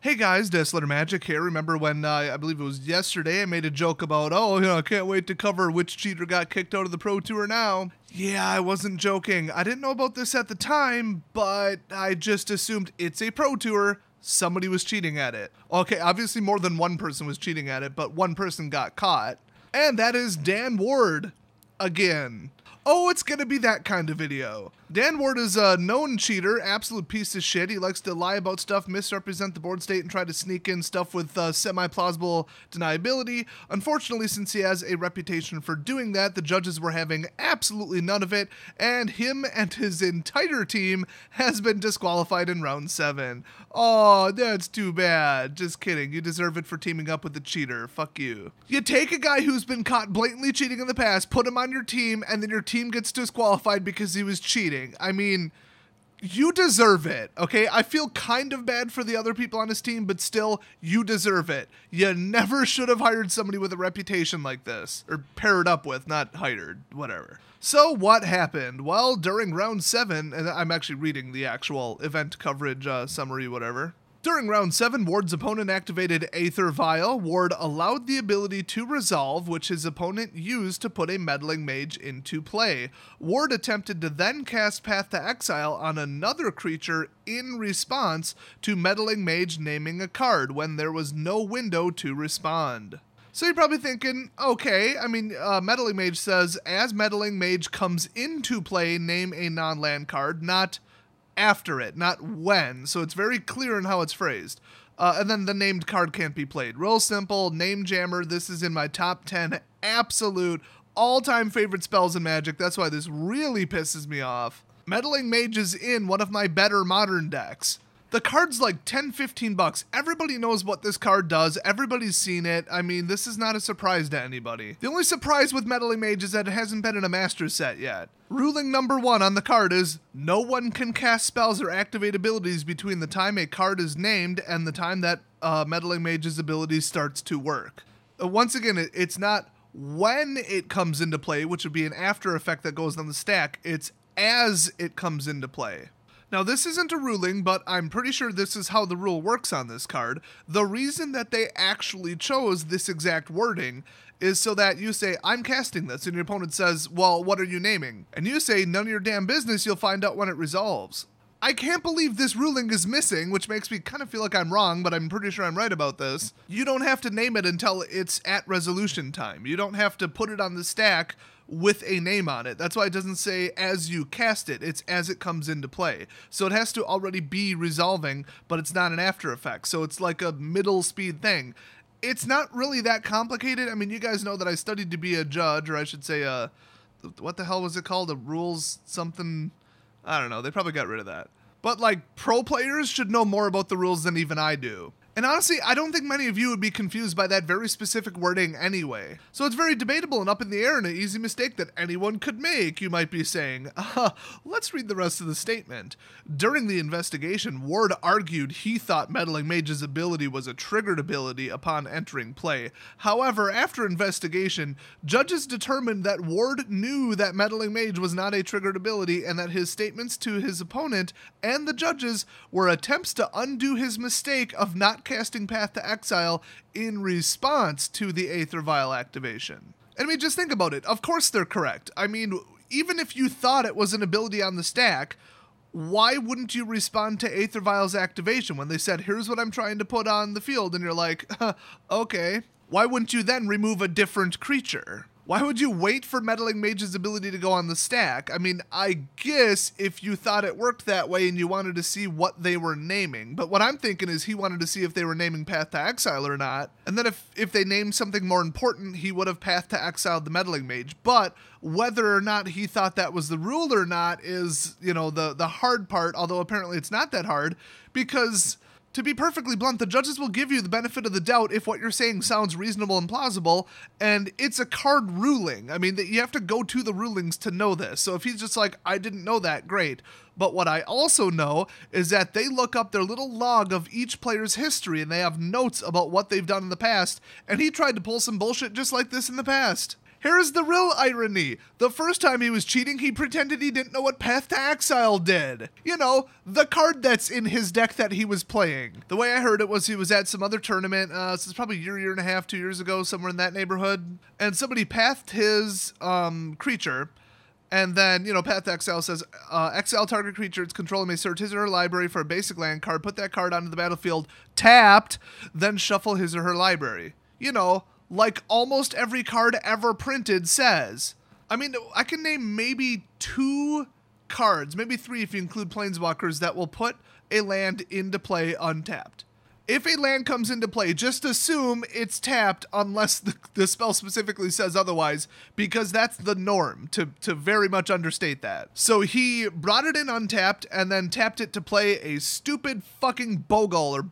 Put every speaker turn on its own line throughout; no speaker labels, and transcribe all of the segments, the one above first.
Hey guys, Deslater Magic here. Remember when, I believe it was yesterday, I made a joke about, I can't wait to cover which cheater got kicked out of the Pro Tour now. Yeah, I wasn't joking. I didn't know about this at the time, but I just assumed it's a Pro Tour. Somebody was cheating at it. Okay, obviously more than one person was cheating at it, but one person got caught. And that is Dan Ward. Again. Oh, it's gonna be that kind of video. Dan Ward is a known cheater, absolute piece of shit. He likes to lie about stuff, misrepresent the board state, and try to sneak in stuff with semi-plausible deniability. Unfortunately, since he has a reputation for doing that, the judges were having absolutely none of it, and him and his entire team has been disqualified in round 7. Oh, that's too bad. Just kidding. You deserve it for teaming up with a cheater. Fuck you. You take a guy who's been caught blatantly cheating in the past, put him on your team, and then your team gets disqualified because he was cheating. I mean, you deserve it, okay? I feel kind of bad for the other people on his team, but still, you deserve it. You never should have hired somebody with a reputation like this. Or paired up with, not hired, whatever. So what happened? Well, during round 7, and I'm actually reading the actual event coverage summary, whatever. During round 7, Ward's opponent activated Aether Vial. Ward allowed the ability to resolve, which his opponent used to put a Meddling Mage into play. Ward attempted to then cast Path to Exile on another creature in response to Meddling Mage naming a card when there was no window to respond. So you're probably thinking, okay, Meddling Mage says, as Meddling Mage comes into play, name a non-land card, not after it, not when. So it's very clear in how it's phrased. And then the named card can't be played. Real simple, name jammer. This is in my top 10 absolute all-time favorite spells in Magic. That's why this really pisses me off. Meddling Mage is in one of my better modern decks. The card's like $10-15. Everybody knows what this card does. Everybody's seen it. I mean, this is not a surprise to anybody. The only surprise with Meddling Mage is that it hasn't been in a master set yet. Ruling number 1 on the card is, no one can cast spells or activate abilities between the time a card is named and the time that Meddling Mage's ability starts to work. Once again, it's not when it comes into play, which would be an after effect that goes on the stack. It's as it comes into play. Now, this isn't a ruling, but I'm pretty sure this is how the rule works on this card. The reason that they actually chose this exact wording is so that you say, I'm casting this, and your opponent says, well, what are you naming? And you say, none of your damn business, you'll find out when it resolves. I can't believe this ruling is missing, which makes me kind of feel like I'm wrong, but I'm pretty sure I'm right about this. You don't have to name it until it's at resolution time. You don't have to put it on the stack with a name on it. That's why it doesn't say as you cast it, it's as it comes into play. So it has to already be resolving, but it's not an after effect. So it's like a middle speed thing. It's not really that complicated. I mean, you guys know that I studied to be a judge, or I should say, what the hell was it called? A rules something? I don't know. They probably got rid of that. But like, pro players should know more about the rules than even I do. And honestly, I don't think many of you would be confused by that very specific wording anyway. So it's very debatable and up in the air and an easy mistake that anyone could make, you might be saying. Let's read the rest of the statement. During the investigation, Ward argued he thought Meddling Mage's ability was a triggered ability upon entering play. However, after investigation, judges determined that Ward knew that Meddling Mage was not a triggered ability and that his statements to his opponent and the judges were attempts to undo his mistake of not casting Path to Exile in response to the Aether Vial activation. I mean, just think about it. Of course they're correct. I mean, even if you thought it was an ability on the stack, why wouldn't you respond to Aether Vial's activation when they said, here's what I'm trying to put on the field, and you're like, okay. Why wouldn't you then remove a different creature? Why would you wait for Meddling Mage's ability to go on the stack? I mean, I guess if you thought it worked that way and you wanted to see what they were naming. But what I'm thinking is he wanted to see if they were naming Path to Exile or not. And then if they named something more important, he would have Path to Exiled the Meddling Mage. But whether or not he thought that was the rule or not is, the hard part, although apparently it's not that hard, because to be perfectly blunt, the judges will give you the benefit of the doubt if what you're saying sounds reasonable and plausible, and it's a card ruling. I mean, you have to go to the rulings to know this. So if he's just like, I didn't know that, great. But what I also know is that they look up their little log of each player's history, and they have notes about what they've done in the past, and he tried to pull some bullshit just like this in the past. Here's the real irony. The first time he was cheating, he pretended he didn't know what Path to Exile did. You know, the card that's in his deck that he was playing. The way I heard it was he was at some other tournament, so it's probably a year and a half, 2 years ago, somewhere in that neighborhood, and somebody pathed his creature, and then, you know, Path to Exile says, exile target creature its controller may search his or her library for a basic land card, put that card onto the battlefield tapped, then shuffle his or her library. You know, like almost every card ever printed says. I mean, I can name maybe 2 cards, maybe 3 if you include Planeswalkers, that will put a land into play untapped. If a land comes into play, just assume it's tapped unless the spell specifically says otherwise, because that's the norm, to very much understate that. So he brought it in untapped and then tapped it to play a stupid fucking Bogle or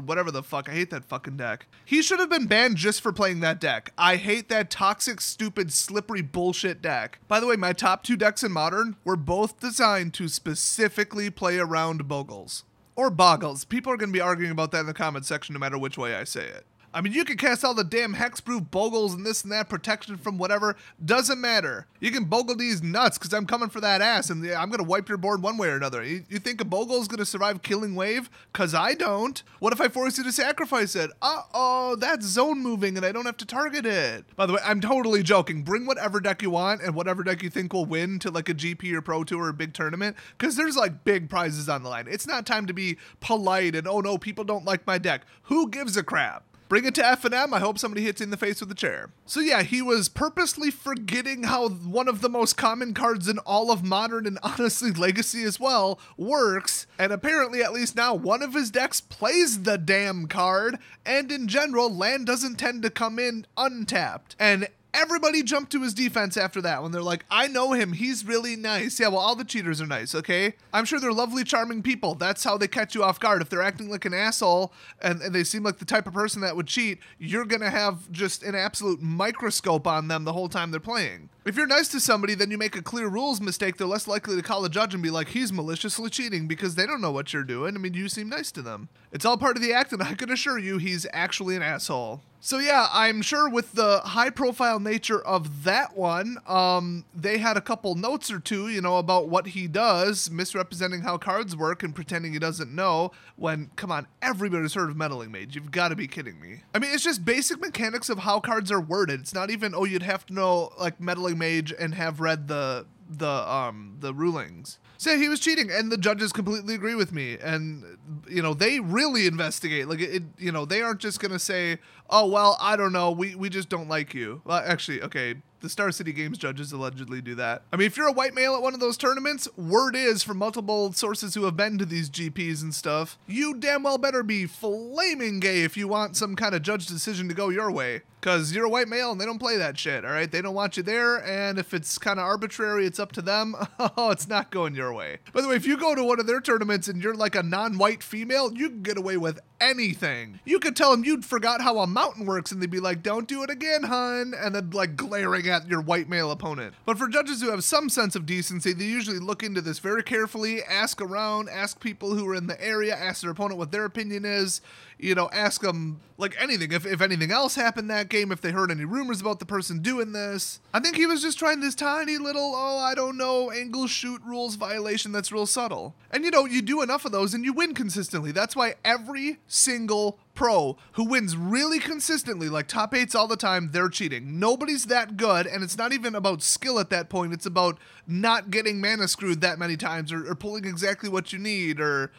whatever the fuck. I hate that fucking deck. He should have been banned just for playing that deck. I hate that toxic, stupid, slippery bullshit deck. By the way, my top 2 decks in Modern were both designed to specifically play around Bogles. Or Boggles. People are going to be arguing about that in the comment section no matter which way I say it. I mean, you can cast all the damn hexproof Bogles and this and that, protection from whatever. Doesn't matter. You can Bogle these nuts because I'm coming for that ass and I'm going to wipe your board one way or another. You think a Bogle is going to survive Killing Wave? Because I don't. What if I force you to sacrifice it? Uh-oh, that's zone moving and I don't have to target it. By the way, I'm totally joking. Bring whatever deck you want and whatever deck you think will win to like a GP or Pro Tour or a big tournament, because there's like big prizes on the line. It's not time to be polite and, oh no, people don't like my deck. Who gives a crap? Bring it to F&M, I hope somebody hits you in the face with a chair. So yeah, he was purposely forgetting how one of the most common cards in all of Modern and honestly Legacy as well works, and apparently at least now one of his decks plays the damn card, and in general, land doesn't tend to come in untapped. And everybody jumped to his defense after that when they're like, I know him, he's really nice. Yeah, well, all the cheaters are nice, okay? I'm sure they're lovely, charming people. That's how they catch you off guard. If they're acting like an asshole and they seem like the type of person that would cheat, you're gonna have just an absolute microscope on them the whole time they're playing. If you're nice to somebody, then you make a clear rules mistake, they're less likely to call a judge and be like, he's maliciously cheating, because they don't know what you're doing. I mean, you seem nice to them. It's all part of the act, and I can assure you he's actually an asshole. So yeah, I'm sure with the high-profile nature of that one, they had a couple notes or two, you know, about what he does, misrepresenting how cards work and pretending he doesn't know, when, come on, everybody's heard of Meddling Mage. You've got to be kidding me. I mean, it's just basic mechanics of how cards are worded. It's not even, oh, you'd have to know, like, Meddling Mage and have read the rulings. So yeah, he was cheating, and the judges completely agree with me. And, you know, they really investigate. Like, you know, they aren't just going to say, oh, well, I don't know, we just don't like you. Well, actually, okay, the Star City Games judges allegedly do that. I mean, if you're a white male at one of those tournaments, word is from multiple sources who have been to these GPs and stuff, you damn well better be flaming gay if you want some kind of judge decision to go your way. Because you're a white male and they don't play that shit, all right? They don't want you there, and if it's kind of arbitrary, it's up to them. Oh, it's not going your way. By the way, if you go to one of their tournaments and you're like a non-white female, you can get away with anything. You could tell them you'd forgot how a mountain works, and they'd be like, don't do it again, hun, and then like glaring at your white male opponent. But for judges who have some sense of decency, they usually look into this very carefully, ask around, ask people who are in the area, ask their opponent what their opinion is, you know, ask them like anything, if anything else happened that game, if they heard any rumors about the person doing this. I think he was just trying this tiny little, oh, I don't know, angle shoot rules violation that's real subtle. And you know, you do enough of those and you win consistently. That's why every single pro who wins really consistently, like top 8s all the time, they're cheating. Nobody's that good, and it's not even about skill at that point. It's about not getting mana screwed that many times, or pulling exactly what you need, or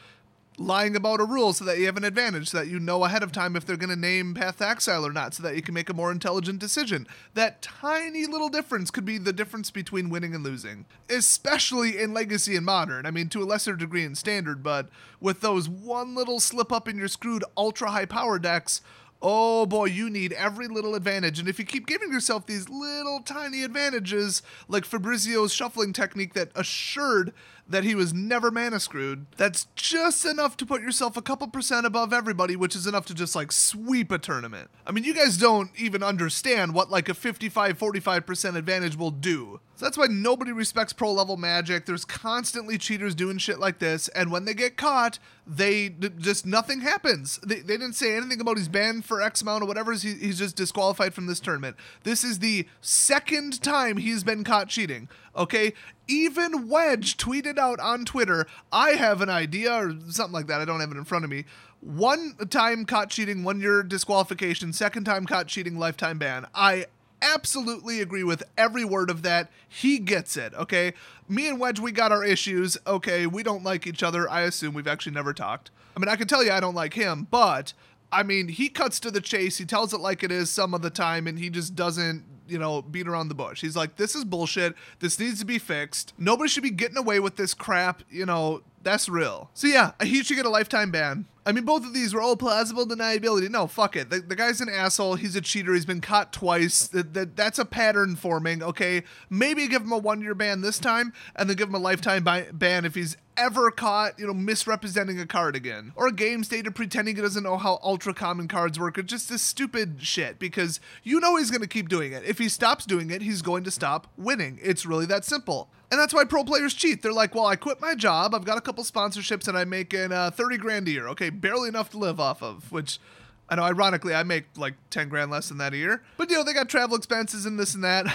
lying about a rule so that you have an advantage, so that you know ahead of time if they're going to name Path to Exile or not, so that you can make a more intelligent decision. That tiny little difference could be the difference between winning and losing, especially in Legacy and Modern. I mean, to a lesser degree in Standard, but with those one little slip up in your screwed ultra high power decks, oh boy, you need every little advantage. And if you keep giving yourself these little tiny advantages, like Fabrizio's shuffling technique that assured that he was never mana screwed. That's just enough to put yourself a couple percent above everybody, which is enough to just like sweep a tournament. I mean, you guys don't even understand what like a 45% advantage will do. So that's why nobody respects pro level Magic. There's constantly cheaters doing shit like this, and when they get caught, just nothing happens. They didn't say anything about he's banned for X amount or whatever. He's just disqualified from this tournament. This is the second time he's been caught cheating. Okay, even Wedge tweeted out on Twitter, "I have an idea," or something like that. I don't have it in front of me. 1 time caught cheating, 1 year disqualification. 2nd time caught cheating, lifetime ban. I absolutely agree with every word of that. He gets it, okay? Me and Wedge, we got our issues, okay? We don't like each other. I assume we've actually never talked. I mean, I can tell you I don't like him, but, I mean, he cuts to the chase. He tells it like it is some of the time, and he just doesn't, beat around the bush. He's like, this is bullshit. This needs to be fixed. Nobody should be getting away with this crap, that's real. So yeah, he should get a lifetime ban. I mean, both of these were all plausible deniability. No, fuck it. The guy's an asshole. He's a cheater. He's been caught twice. That's a pattern forming, okay? Maybe give him a 1 year ban this time, and then give him a lifetime ban if he's ever caught, misrepresenting a card again. Or a game stated pretending he doesn't know how ultra common cards work, or just this stupid shit, because he's gonna keep doing it. If he stops doing it, he's going to stop winning. It's really that simple. And that's why pro players cheat. They're like, well, I quit my job, I've got a couple sponsorships, and I'm making 30 grand a year. Okay, barely enough to live off of, which I know, ironically, I make like 10 grand less than that a year. But they got travel expenses and this and that.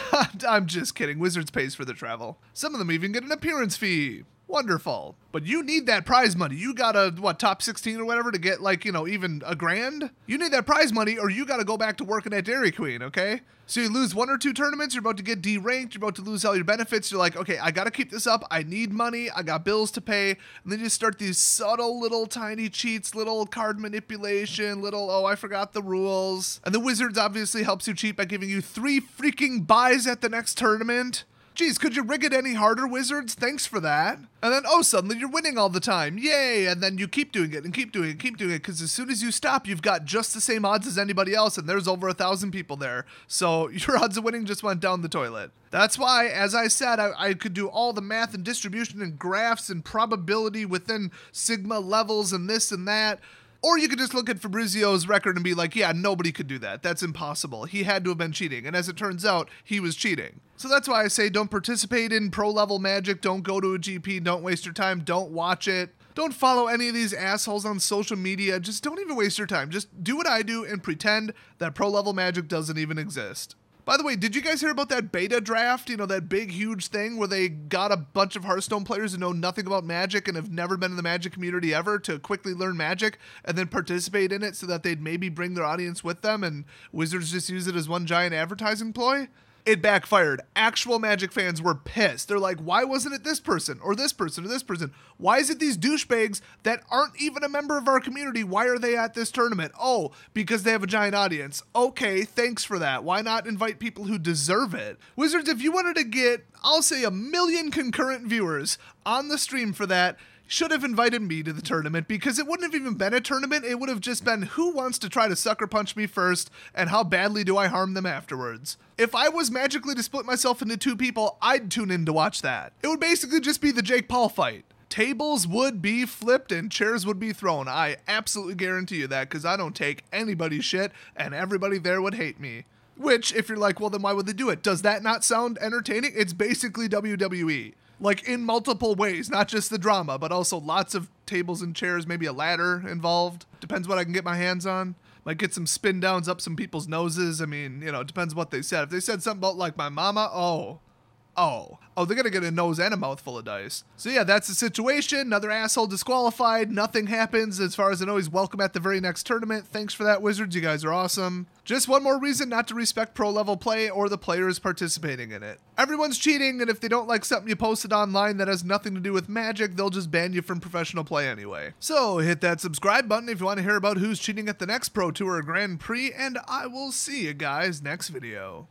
I'm just kidding. Wizards pays for the travel. Some of them even get an appearance fee. Wonderful. But you need that prize money. You gotta, top 16 or whatever to get even a grand? You need that prize money, or you gotta go back to working at Dairy Queen, okay? So you lose 1 or 2 tournaments, you're about to get deranked, you're about to lose all your benefits, you're like, okay, I gotta keep this up, I need money, I got bills to pay, and then you start these subtle little tiny cheats, little card manipulation, oh, I forgot the rules. And the Wizards obviously helps you cheat by giving you 3 freaking buys at the next tournament. Geez, could you rig it any harder, Wizards? Thanks for that. And then, suddenly you're winning all the time. Yay! And then you keep doing it and keep doing it and keep doing it, because as soon as you stop, you've got just the same odds as anybody else, and there's over 1,000 people there. So your odds of winning just went down the toilet. That's why, as I said, I could do all the math and distribution and graphs and probability within sigma levels and this and that. Or you could just look at Fabrizio's record and be like, yeah, nobody could do that. That's impossible. He had to have been cheating. And as it turns out, he was cheating. So that's why I say don't participate in pro-level Magic. Don't go to a GP. Don't waste your time. Don't watch it. Don't follow any of these assholes on social media. Just don't even waste your time. Just do what I do and pretend that pro-level Magic doesn't even exist. By the way, did you guys hear about that beta draft? That big, huge thing where they got a bunch of Hearthstone players who know nothing about Magic and have never been in the Magic community ever to quickly learn Magic and then participate in it so that they'd maybe bring their audience with them, and Wizards just use it as one giant advertising ploy? It backfired. Actual Magic fans were pissed. They're like, why wasn't it this person or this person or this person? Why is it these douchebags that aren't even a member of our community? Why are they at this tournament? Oh, because they have a giant audience. Okay, thanks for that. Why not invite people who deserve it? Wizards, if you wanted to get, I'll say 1 million concurrent viewers on the stream for that, should have invited me to the tournament, because it wouldn't have even been a tournament. It would have just been who wants to try to sucker punch me first and how badly do I harm them afterwards. If I was magically to split myself into 2 people, I'd tune in to watch that. It would basically just be the Jake Paul fight. Tables would be flipped and chairs would be thrown. I absolutely guarantee you that, because I don't take anybody's shit and everybody there would hate me. Which, if you're like, well, then why would they do it? Does that not sound entertaining? It's basically WWE. Like, in multiple ways, not just the drama, but also lots of tables and chairs, maybe a ladder involved. Depends what I can get my hands on. Might get some spin downs up some people's noses. I mean, it depends what they said. If they said something about, like, my mama, they're gonna get a nose and a mouthful of dice. So yeah, that's the situation. Another asshole disqualified. Nothing happens. As far as I know, he's welcome at the very next tournament. Thanks for that, Wizards. You guys are awesome. Just one more reason not to respect pro-level play or the players participating in it. Everyone's cheating, and if they don't like something you posted online that has nothing to do with Magic, they'll just ban you from professional play anyway. So hit that subscribe button if you want to hear about who's cheating at the next Pro Tour or Grand Prix, and I will see you guys next video.